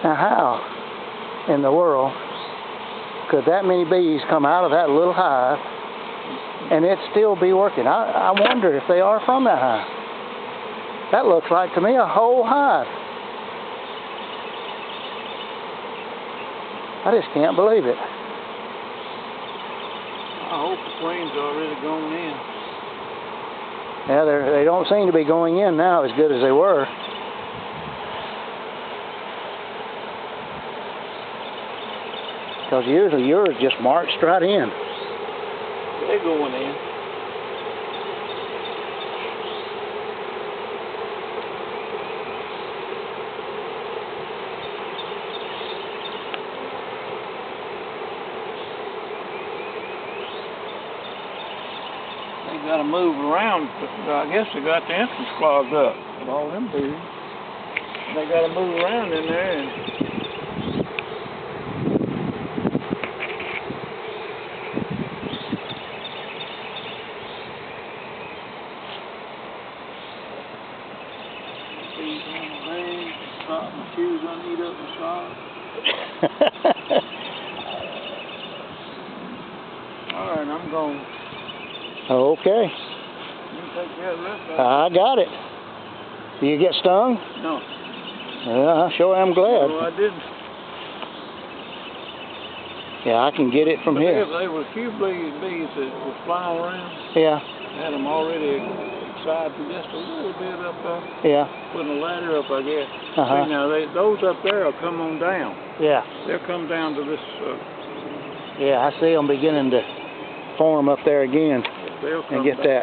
Now how in the world could that many bees come out of that little hive and it still be working? I wonder if they are from that hive. That looks like to me a whole hive. I just can't believe it. I hope the queen's already gone in. Yeah, they don't seem to be going in now as good as they were. Because usually yours just marched right in. They're going in. They got to move around. I guess they got the entrance clogged up with all them bees. They got to move around in there. And bees on the legs, socks, my shoes I need up my socks. All right, I'm going. Okay. You can take care of the rest of it. I got it. Do you get stung? No. Yeah, I sure am glad. No, I didn't. Yeah, I can get it from here. There were a few bees that were flying around. Yeah. Had them already excited just a little bit up there. Yeah. Putting a ladder up, I guess. Uh-huh. See, now, those up there will come on down. Yeah. They'll come down to this. Yeah, I see them beginning to form up there again They'll come and get down. that.